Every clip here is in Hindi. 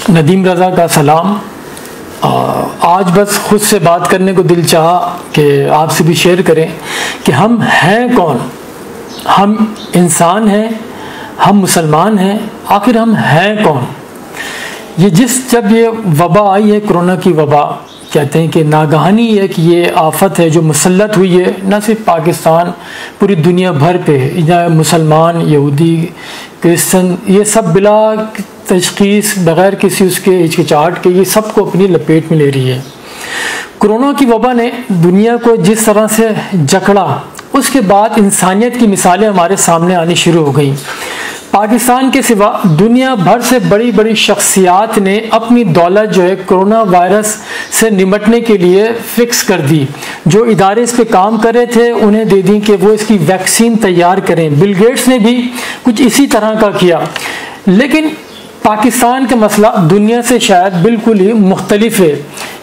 नदीम रज़ा का सलाम। आज बस खुद से बात करने को दिल चाहा कि आपसे भी शेयर करें कि हम हैं कौन। हम इंसान हैं, हम मुसलमान हैं, आखिर हम हैं कौन। जब ये वबा आई है, कोरोना की वबा, कहते हैं कि नागहानी एक ये आफत है जो मुसल्लत हुई है न सिर्फ पाकिस्तान, पूरी दुनिया भर पे। मुसलमान, यहूदी, क्रिश्चन, ये सब बिला तशखीस, बग़ैर किसी उसके हिचकिचाहट के, ये सबको अपनी लपेट में ले रही है। कोरोना की वबा ने दुनिया को जिस तरह से जकड़ा, उसके बाद इंसानियत की मिसालें हमारे सामने आनी शुरू हो गई। पाकिस्तान के सिवा दुनिया भर से बड़ी बड़ी शख्सियात ने अपनी दौलत जो है कोरोना वायरस से निपटने के लिए फिक्स कर दी। जो इदारे इस पे काम कर रहे थे उन्हें दे दी कि वो इसकी वैक्सीन तैयार करें। बिल गेट्स ने भी कुछ इसी तरह का किया। लेकिन पाकिस्तान का मसला दुनिया से शायद बिल्कुल ही मुख्तलिफ है।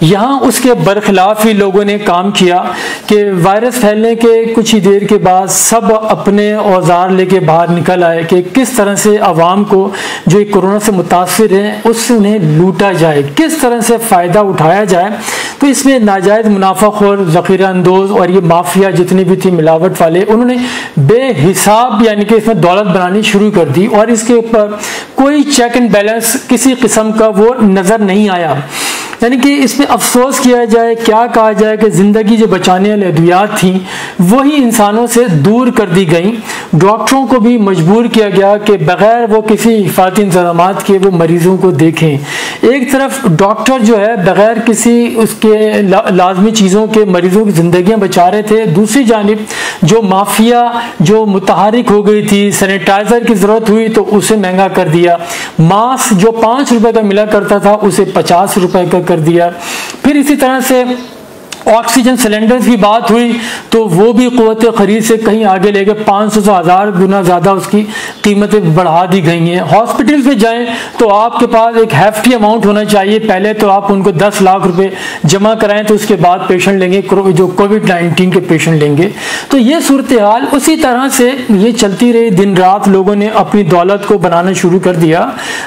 यहाँ उसके बरखिलाफ ही लोगों ने काम किया कि वायरस फैलने के कुछ ही देर के बाद सब अपने औजार लेके बाहर निकल आए कि किस तरह से आवाम को जो कोरोना से मुतासिर हैं उससे उन्हें लूटा जाए, किस तरह से फ़ायदा उठाया जाए। तो इसमें नाजायज़ मुनाफाखोर, ज़ख़ीरा अंदोज़ और ये माफिया जितनी भी थी मिलावट वाले, उन्होंने बेहिसाब यानी कि इसमें दौलत बनानी शुरू कर दी और इसके ऊपर कोई चेक एंड बैलेंस किसी किस्म का वो नज़र नहीं आया। यानी कि इसमें अफसोस किया जाए, क्या कहा जाए कि ज़िंदगी जो बचाने वाली अद्वियात थी वही इंसानों से दूर कर दी गई। डॉक्टरों को भी मजबूर किया गया कि बग़ैर वो किसी हिफाजती इंतज़ामात के वो मरीज़ों को देखें। एक तरफ डॉक्टर जो है बग़ैर किसी उसके लाजमी चीज़ों के मरीज़ों की ज़िंदगियाँ बचा रहे थे, दूसरी जानिब जो माफिया जो मुतहरिक हो गई थी, सैनिटाइज़र की ज़रूरत हुई तो उसे महंगा कर दिया। मास्क जो 5 रुपए का मिला करता था उसे 50 रुपए का कर दिया। फिर इसी तरह से ऑक्सीजन सिलेंडर्स की बात हुई तो वो भी क़ुव्वत ख़रीद से कहीं आगे ले गए, 500 से 1000 गुना ज़्यादा उसकी कीमतें बढ़ा दी गई हैं। हॉस्पिटल पे जाएं तो आपके पास एक हैफ्टी अमाउंट होना चाहिए। पहले तो आप उनको 10 लाख रुपए जमा कराएं तो उसके बाद पेशेंट लेंगे, जो कोविड-19 के पेशेंट लेंगे। तो ये सूरत हाल उसी तरह से ये चलती रही, दिन रात लोगों ने अपनी दौलत को बनाना शुरू कर दिया।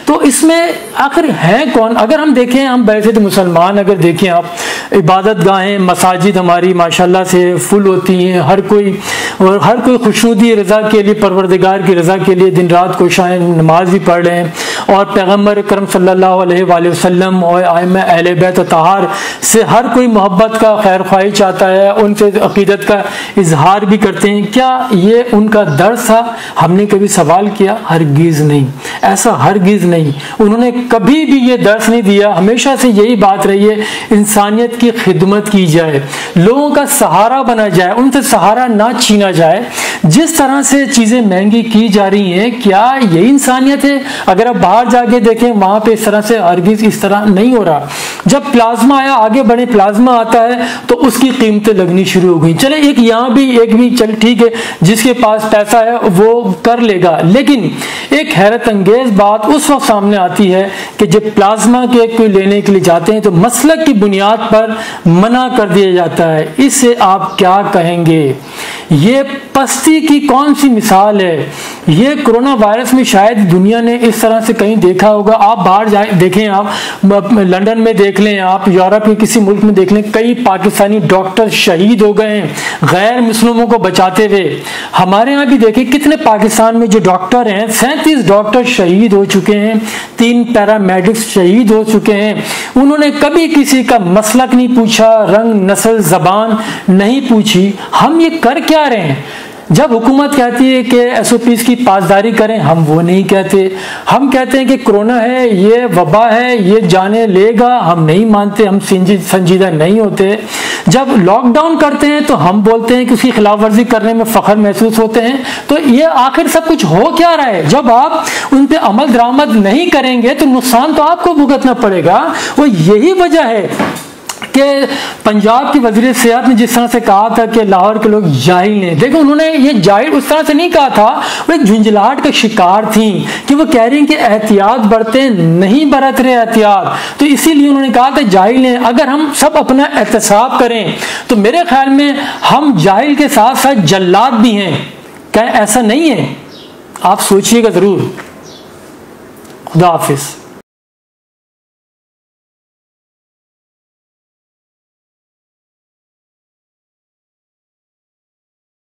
तो इसमें आखिर है कौन। अगर हम देखें, हम वैसे तो मुसलमान, अगर देखें आप, इबादत गाहें, मसाजिद हमारी माशाल्लाह से फुल होती हैं। हर कोई खुशूदी रज़ा के लिए, परवरदिगार की रज़ा के लिए दिन रात कोशिशें, नमाज भी पढ़ रहे हैं। और पैगम्बर करम सल्लल्लाहु अलैहि वसल्लम और आइम्मा अहले बैत तहार से हर कोई मोहब्बत का, खैर ख्वाही चाहता है, उनसे अकीदत का इजहार भी करते हैं। क्या ये उनका दर्स था? हमने कभी सवाल किया? हरगिज़ नहीं, ऐसा हरगिज़ नहीं। उन्होंने कभी भी ये दर्स नहीं दिया। हमेशा से यही बात रही है, इंसानियत की खिदमत की जाए, लोगों का सहारा बना जाए, उनसे सहारा ना छीना जाए। जिस तरह से चीजें महंगी की जा रही हैं, क्या यही इंसानियत है? अगर आप बाहर जाके देखें वहां पे इस तरह से हरगिज़ इस तरह नहीं हो रहा। जब प्लाज्मा आया, आगे बढ़े, प्लाज्मा आता है तो उसकी कीमतें लगनी शुरू हो गई। चले एक यहाँ भी, एक भी, चल ठीक है, जिसके पास पैसा है वो कर लेगा। लेकिन एक हैरत अंगेज बात उस वक्त सामने आती है कि जब प्लाज्मा के कोई लेने के लिए जाते हैं तो मसलक की बुनियाद पर मना कर दिया जाता है। इससे आप क्या कहेंगे? ये पस्ती की कौन सी मिसाल है? ये कोरोना वायरस में शायद दुनिया ने इस तरह से कहीं देखा होगा। आप बाहर जाए देखें, आप लंदन में देख लें, आप यूरोप के किसी मुल्क में देख लें, कई पाकिस्तानी डॉक्टर शहीद हो गए हैं गैर मुस्लिमों को बचाते हुए। हमारे यहाँ भी देखें कितने पाकिस्तान में जो डॉक्टर हैं, 37 डॉक्टर शहीद हो चुके हैं, 3 पैरामेडिक्स शहीद हो चुके हैं। उन्होंने कभी किसी का मसलक नहीं पूछा, रंग, नस्ल, जबान नहीं पूछी। हम ये कर क्या रहे हैं? जब हुकूमत कहती है कि SOPs की पासदारी करें, हम वो नहीं कहते। हम कहते हैं कि कोरोना है, ये वबा है, ये जाने लेगा, हम नहीं मानते, हम संजीदा नहीं होते। जब लॉकडाउन करते हैं तो हम बोलते हैं कि उसकी खिलाफ वर्जी करने में फख्र महसूस होते हैं। तो ये आखिर सब कुछ हो क्या रहा है? जब आप उन पर अमल दरामद नहीं करेंगे तो नुकसान तो आपको भुगतना पड़ेगा। वो यही वजह है कि पंजाब की वज़ीर सेहत ने जिस तरह से कहा था कि लाहौर के लोग जाहिल हैं। देखो, उन्होंने ये जाहिल उस तरह से नहीं कहा था, वो एक झुंझलाहट का शिकार थी कि वो कह रही हैं कि एहतियात बरतें, नहीं बरत रहे एहतियात, तो इसीलिए उन्होंने कहा था जाहिल हैं। अगर हम सब अपना एहतसाब करें तो मेरे ख्याल में हम जाहिल के साथ साथ जल्लाद भी हैं। क्या ऐसा नहीं है? आप सोचिएगा ज़रूर। खुदा हाफिज़।